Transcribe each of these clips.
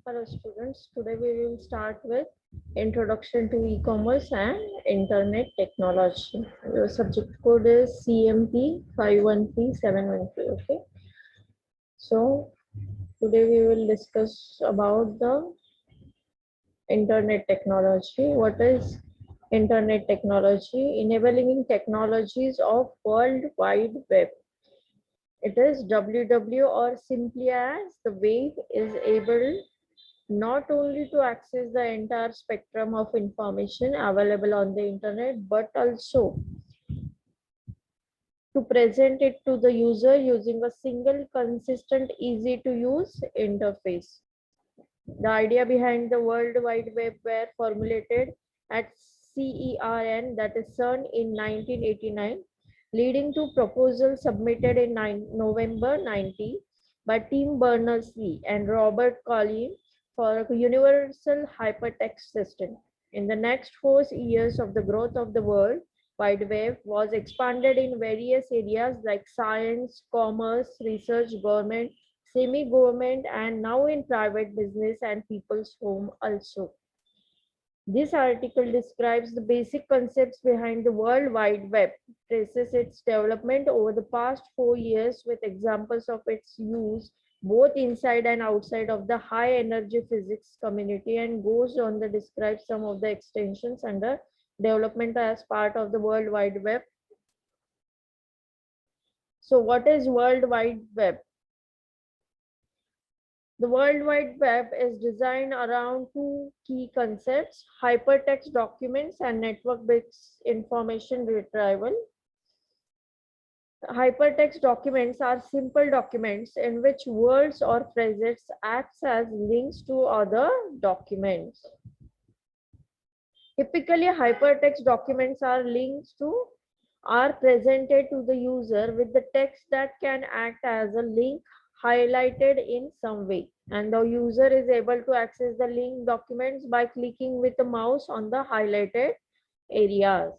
Hello students, today we will start with Introduction to E-commerce and Internet Technology. Your subject code is CMP 51373. Okay, so today we will discuss about the Internet Technology. What is Internet Technology? Enabling technologies of World Wide Web. It is WW, or simply as the wave is able not only to access the entire spectrum of information available on the internet, but also to present it to the user using a single, consistent, easy to use interface. The idea behind the World Wide Web were formulated at CERN, that is CERN, in 1989, leading to proposals submitted in November 90 by Tim Berners-Lee and Robert Collins for a universal hypertext system. In the next 4 years of the growth of the World Wide Web was expanded in various areas like science, commerce, research, government, semi-government, and now in private business and people's home also. This article describes the basic concepts behind the World Wide Web, traces its development over the past 4 years with examples of its use both inside and outside of the high energy physics community, and goes on to describe some of the extensions under development as part of the World Wide Web. So what is World Wide Web? The World Wide Web is designed around two key concepts: hypertext documents and network-based information retrieval. Hypertext documents are simple documents in which words or phrases act as links to other documents. Typically, hypertext documents are presented to the user with the text that can act as a link highlighted in some way, and the user is able to access the link documents by clicking with the mouse on the highlighted areas.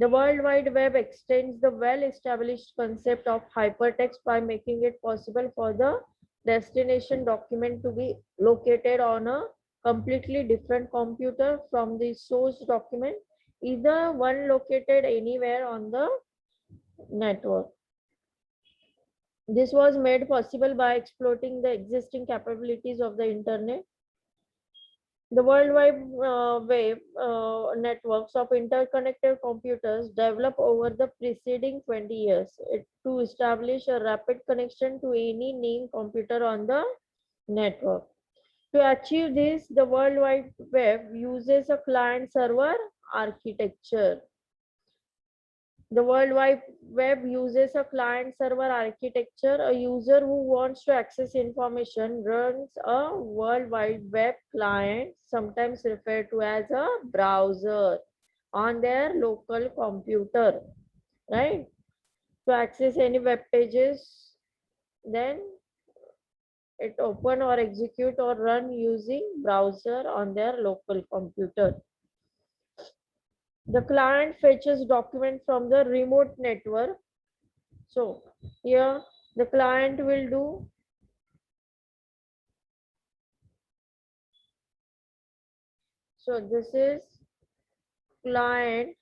The World Wide Web extends the well-established concept of hypertext by making it possible for the destination document to be located on a completely different computer from the source document, either one located anywhere on the network. This was made possible by exploiting the existing capabilities of the internet. The World Wide Web networks of interconnected computers developed over the preceding 20 years to establish a rapid connection to any named computer on the network. To achieve this, the World Wide Web uses a client-server architecture. The World Wide Web uses a client-server architecture. A user who wants to access information runs a World Wide Web client, sometimes referred to as a browser, on their local computer, right? To access any web pages, then it open or execute or run using browser on their local computer. The client fetches document from the remote network. So here the client will do, so this is client.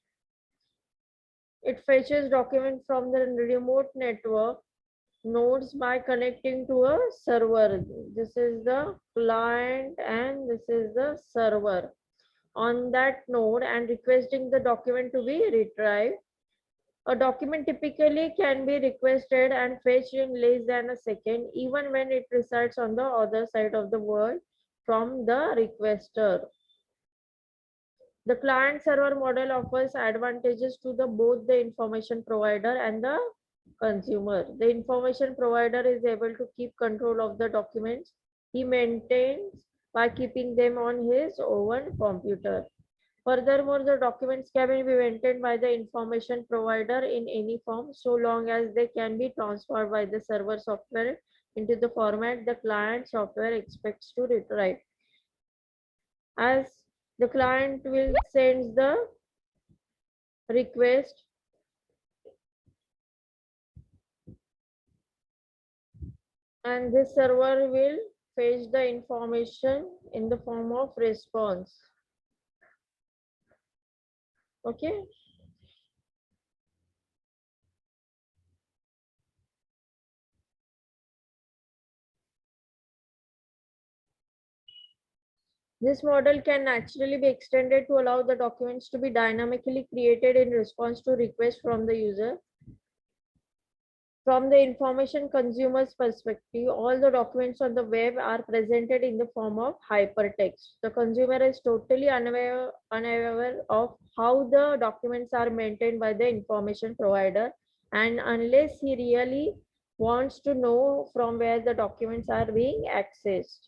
It fetches document from the remote network nodes by connecting to a server. This is the client and this is the server on that node, and requesting the document to be retrieved. A document typically can be requested and fetched in less than a second, even when it resides on the other side of the world from the requester. The client-server model offers advantages to both the information provider and the consumer. The information provider is able to keep control of the documents he maintains by keeping them on his own computer. Furthermore, the documents can be maintained by the information provider in any form, so long as they can be transferred by the server software into the format the client software expects to retrieve. As the client will send the request, and this server will fetch the information in the form of response. Okay. This model can naturally be extended to allow the documents to be dynamically created in response to requests from the user. From the information consumer's perspective, all the documents on the web are presented in the form of hypertext. The consumer is totally unaware of how the documents are maintained by the information provider, and unless he really wants to know from where the documents are being accessed.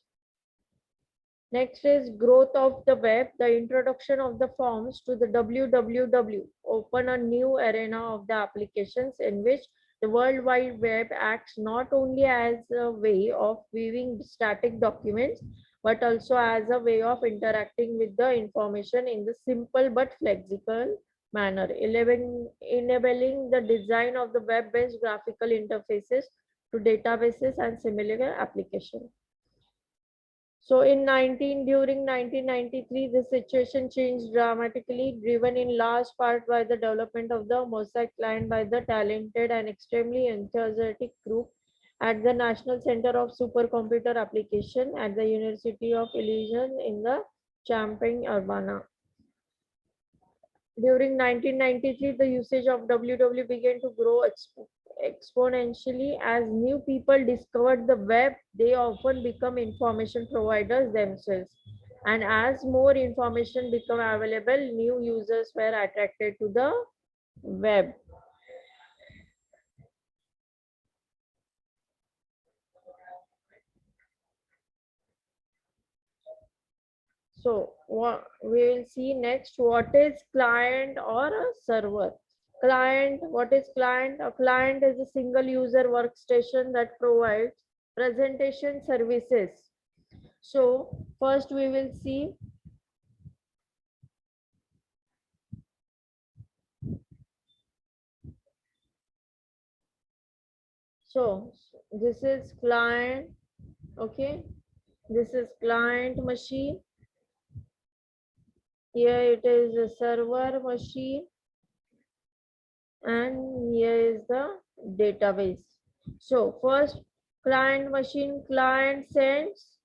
Next is growth of the web. The introduction of the forms to the www open a new arena of the applications in which the World Wide Web acts not only as a way of viewing static documents, but also as a way of interacting with the information in the simple but flexible manner, enabling the design of the web-based graphical interfaces to databases and similar applications. So during 1993, the situation changed dramatically, driven in large part by the development of the Mosaic client by the talented and extremely enthusiastic group at the National Center of Supercomputer Application at the University of Illinois in the Champaign-Urbana. During 1993, the usage of WW began to grow exponentially as new people discovered the web. They often become information providers themselves. And as more information became available, new users were attracted to the web. So what we will see next, what is client or a server? Client, what is client? A client is a single user workstation that provides presentation services. So first we will see this is client. Okay, this is client machine. Here it is a server machine, and here is the database. So first, client machine, client sends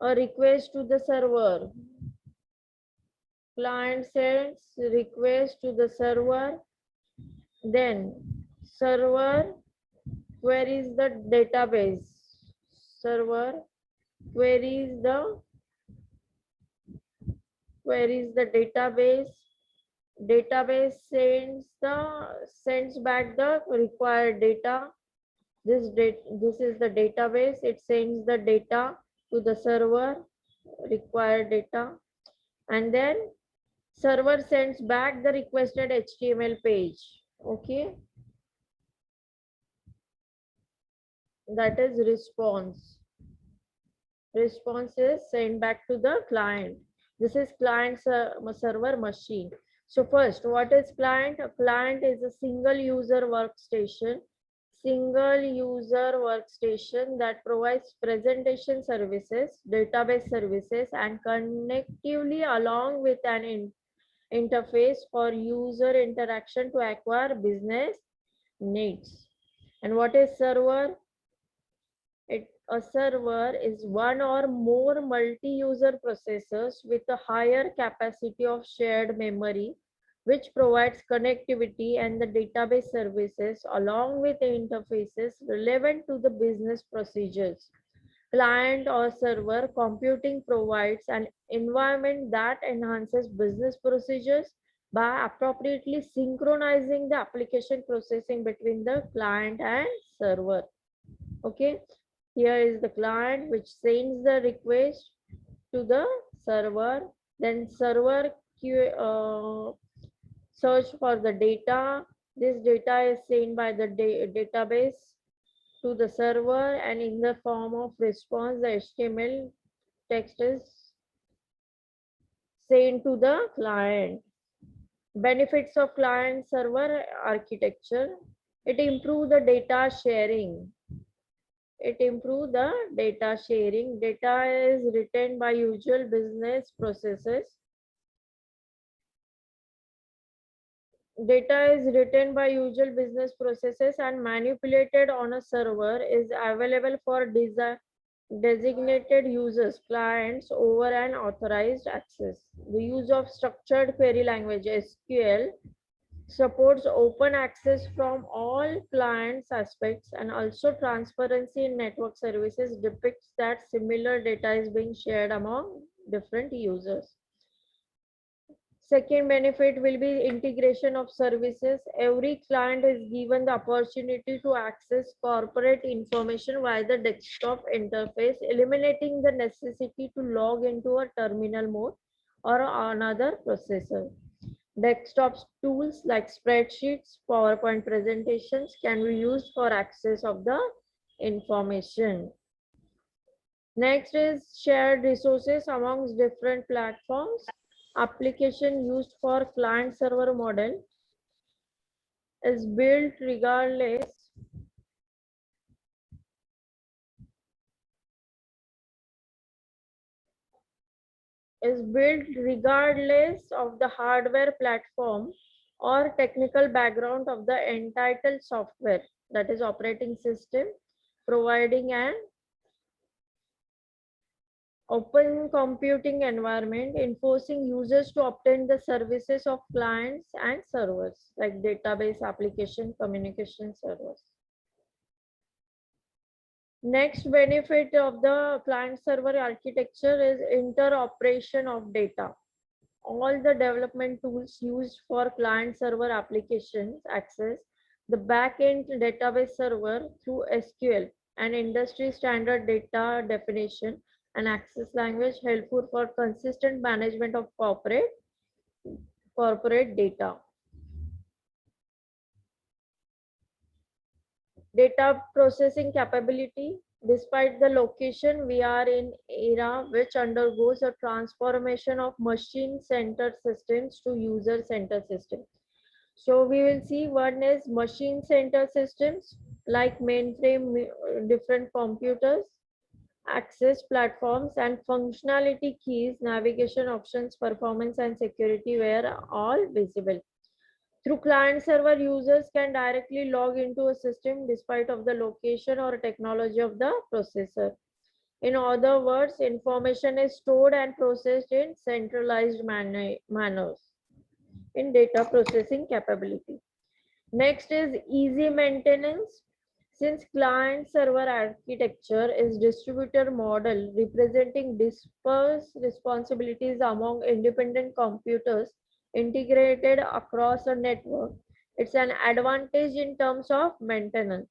a request to the server. Client sends request to the server, then server queries the database. Server queries the database. Database sends back the required data. This is the database. It sends the data to the server, required data, and then server sends back the requested HTML page. Okay, that is response. Response is sent back to the client. This is client server machine. So first, what is client? A client is a single user workstation that provides presentation services, database services, and connectively along with an interface for user interaction to acquire business needs. And what is server? A server is one or more multi-user processors with a higher capacity of shared memory, which provides connectivity and the database services along with the interfaces relevant to the business procedures. Client or server computing provides an environment that enhances business procedures by appropriately synchronizing the application processing between the client and server. Okay, here is the client which sends the request to the server. Then server search for the data. This data is sent by the database to the server, and in the form of response, the HTML text is sent to the client. Benefits of client server architecture. It improves the data sharing. It improves the data sharing. Data is written by usual business processes. Data is written by usual business processes and manipulated on a server is available for designated users, clients over an authorized access. The use of structured query language SQL supports open access from all clients aspects, and also transparency in network services depicts that similar data is being shared among different users. Second benefit will be integration of services. Every client is given the opportunity to access corporate information via the desktop interface, eliminating the necessity to log into a terminal mode or another processor. Desktop tools like spreadsheets, PowerPoint presentations can be used for access of the information. Next is shared resources amongst different platforms. Application used for client server model is built regardless of the hardware platform or technical background of the entitled software, that is operating system, providing an open computing environment, enforcing users to obtain the services of clients and servers like database, application, communication servers. Next benefit of the client server architecture is interoperation of data. All the development tools used for client server applications access the backend database server through SQL and industry standard data definition and access language helpful for consistent management of corporate data. Data processing capability. Despite the location, we are in era which undergoes a transformation of machine-centered systems to user-centered systems. So we will see one is machine-centered systems like mainframe, different computers, access platforms, and functionality keys, navigation options, performance, and security were all visible. Through client server, users can directly log into a system despite of the location or technology of the processor. In other words, information is stored and processed in centralized manners in data processing capability. Next is easy maintenance. Since client server architecture is distributor model representing dispersed responsibilities among independent computers integrated across a network, it's an advantage in terms of maintenance.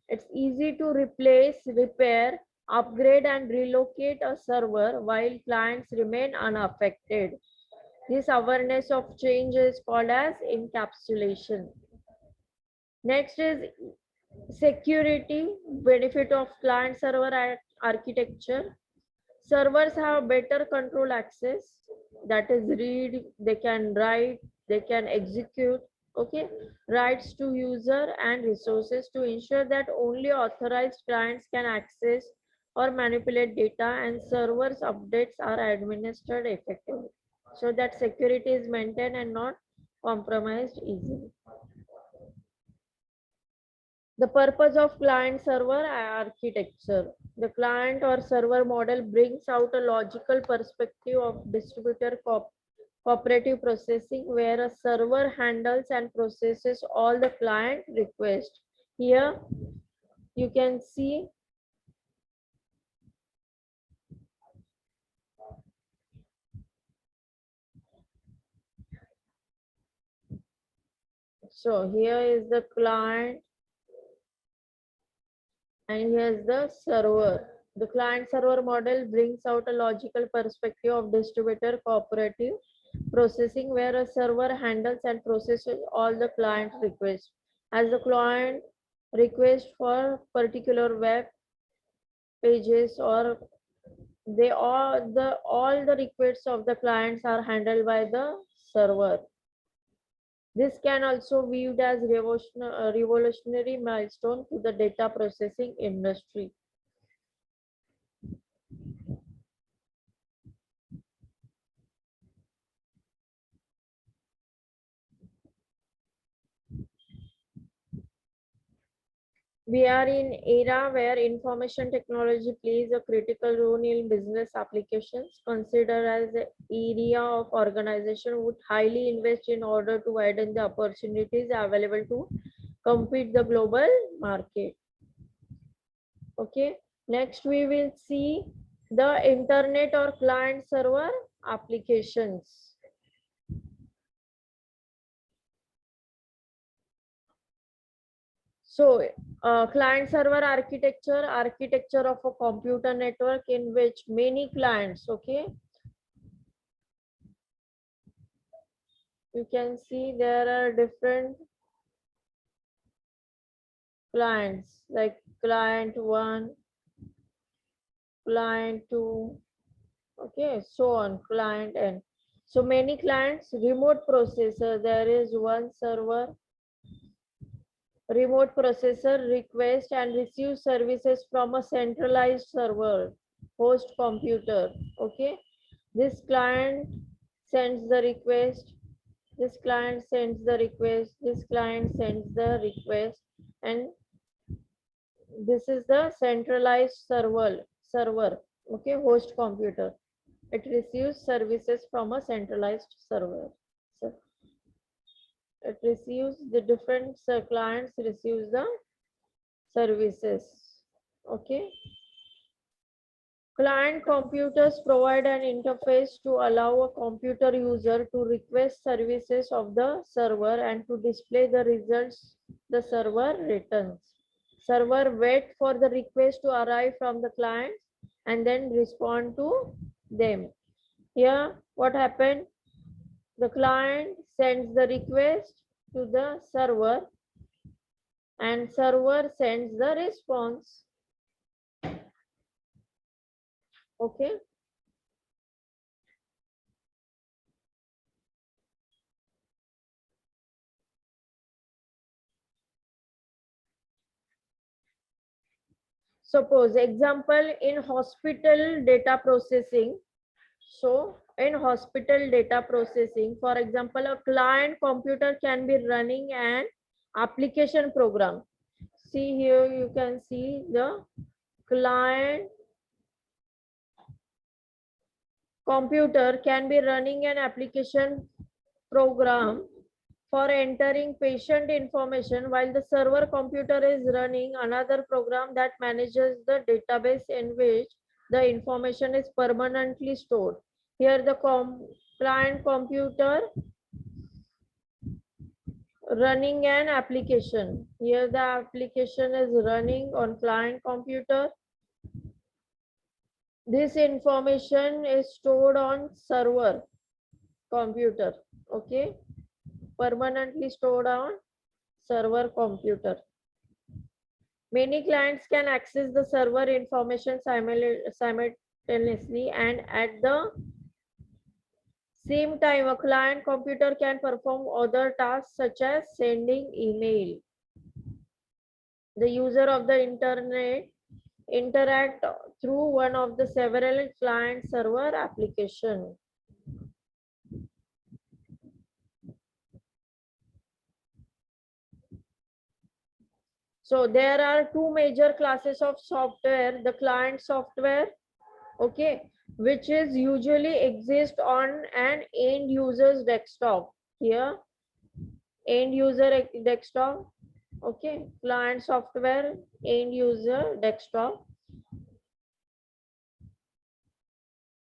It's easy to replace, repair, upgrade, and relocate a server while clients remain unaffected. This awareness of change is called as encapsulation. Next is security benefit of client server architecture. Servers have better control access, that is read, they can write, they can execute, okay, rights to user and resources to ensure that only authorized clients can access or manipulate data, and servers updates are administered effectively so that security is maintained and not compromised easily. The purpose of client server architecture. The client or server model brings out a logical perspective of distributor cooperative processing where a server handles and processes all the client requests. Here you can see so here is the client and here's the server. The client server model brings out a logical perspective of distributor cooperative processing where a server handles and processes all the client requests. As the client request for particular web pages or all the requests of the clients are handled by the server. This can also be viewed as revolutionary milestone to the data processing industry. We are in era where information technology plays a critical role in business applications, considered as an area of organization would highly invest in order to widen the opportunities available to compete the global market. Okay, next we will see the internet or client server applications. So, client server architecture of a computer network in which many clients, okay, you can see there are different clients like client 1, client 2, okay, so on, client n. So many clients, remote processor, there is one server, remote processor request and receive services from a centralized server, host computer, okay. This client sends the request, this client sends the request, this client sends the request, and this is the centralized server, okay, host computer. It receives services from a centralized server. So it receives the different clients receives the services, okay. Client computers provide an interface to allow a computer user to request services of the server and to display the results the server returns. Server wait for the request to arrive from the client and then respond to them. Here, what happened? The client sends the request to the server and server sends the response. Okay. Suppose example in hospital data processing. So in hospital data processing, for example, a client computer can be running an application program. See here, you can see the client computer can be running an application program for entering patient information while the server computer is running another program that manages the database in which the information is permanently stored. Here the client computer running an application. Here the application is running on client computer. This information is stored on server computer, okay, permanently stored on server computer. Many clients can access the server information simultaneously, and at the same time a client computer can perform other tasks such as sending email. The user of the internet interact through one of the several client server application. So there are two major classes of software, the client software, okay, which is usually exist on an end user's desktop. Here end user desktop, okay, client software, end user desktop,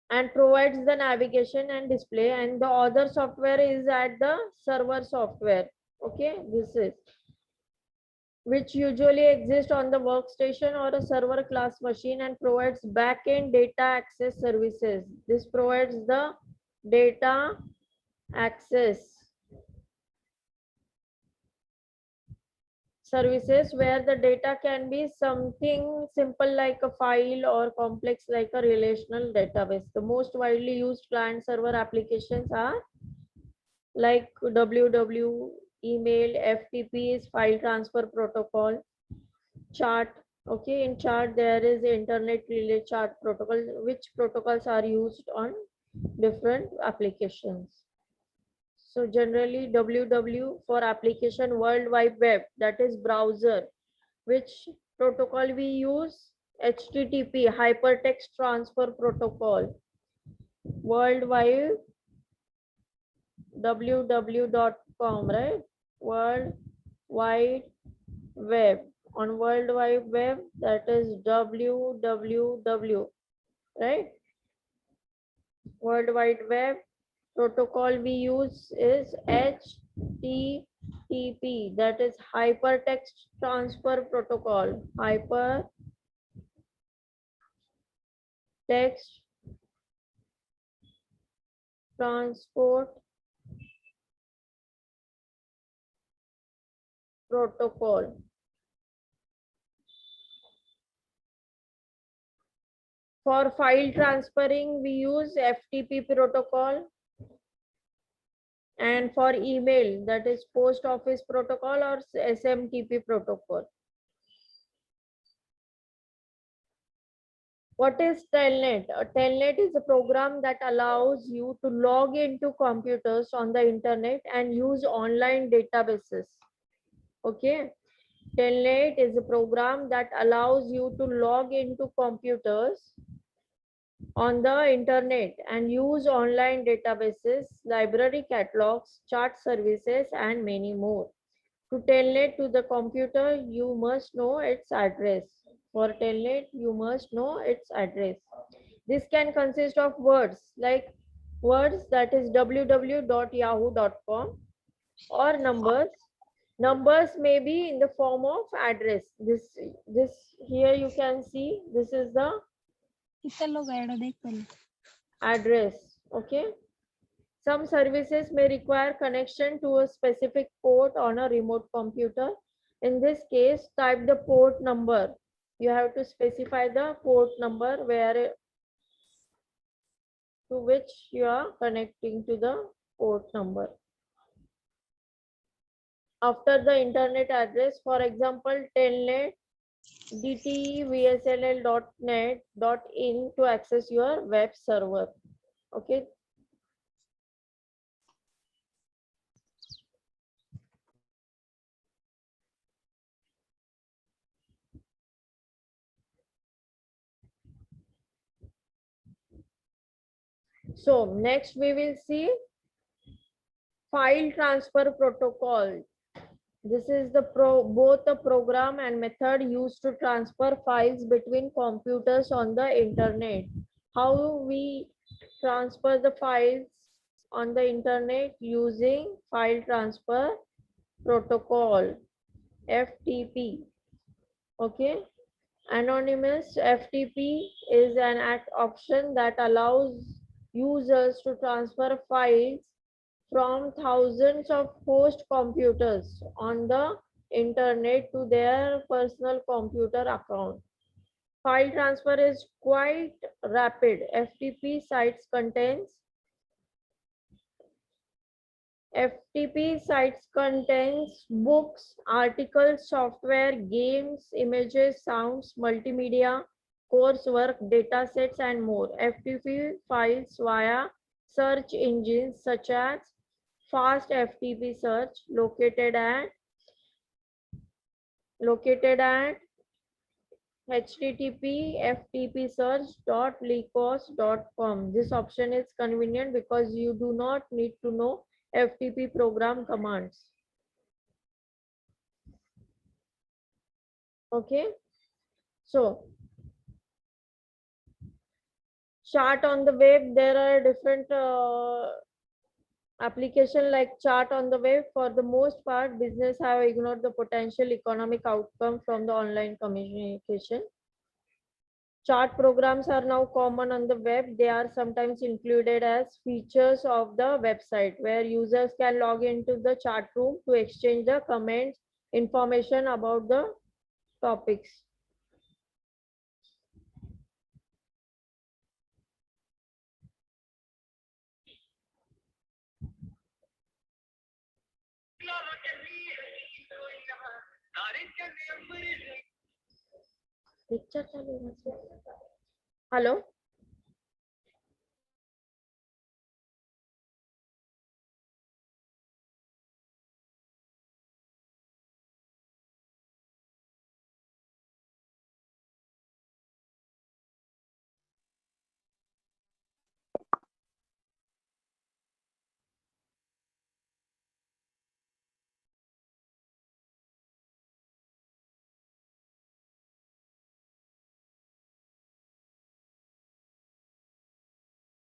and provides the navigation and display, and the other software is at the server software, okay, this is which usually exists on the workstation or a server class machine and provides back-end data access services. This provides the data access services where the data can be something simple like a file or complex like a relational database. The most widely used client server applications are like WW, email, FTP is file transfer protocol, chart, okay, in chart there is internet relay chart protocol, which protocols are used on different applications. So generally WW for application World Wide Web, that is browser, which protocol we use? HTTP, hypertext transfer protocol. World Wide www.com, right? World Wide Web. On World Wide Web, that is www, right? World Wide Web protocol we use is HTTP, that is hypertext transfer protocol. Hypertext transport protocol. For file transferring, we use FTP protocol. And for email, that is post office protocol or SMTP protocol. What is Telnet? Telnet is a program that allows you to log into computers on the internet and use online databases. Okay. Telnet is a program that allows you to log into computers on the internet and use online databases, library catalogs, chat services, and many more. To telnet to the computer, you must know its address. For telnet, you must know its address. This can consist of words like words, that is www.yahoo.com, or numbers. Numbers may be in the form of address. This here you can see, this is the address. Okay. Some services may require connection to a specific port on a remote computer. In this case, type the port number. You have to specify the port number where to which you are connecting to the port number. After the internet address, for example, telnet dtevsnl.net.in to access your web server. Okay. So next we will see file transfer protocol. This is the both the program and method used to transfer files between computers on the internet. How we transfer the files on the internet? Using file transfer protocol, FTP. Okay. Anonymous FTP is an option that allows users to transfer files from thousands of host computers on the internet to their personal computer account. File transfer is quite rapid. FTP sites contains books, articles, software, games, images, sounds, multimedia, coursework, datasets, and more. FTP files via search engines such as Fast FTP Search, located at http://ftpsearch.lycos.com. This option is convenient because you do not need to know FTP program commands. Okay. So chart on the web, there are different application like chart on the web. For the most part, business have ignored the potential economic outcome from the online communication. Chart programs are now common on the web. They are sometimes included as features of the website where users can log into the chat room to exchange the comments, information about the topics. Hello.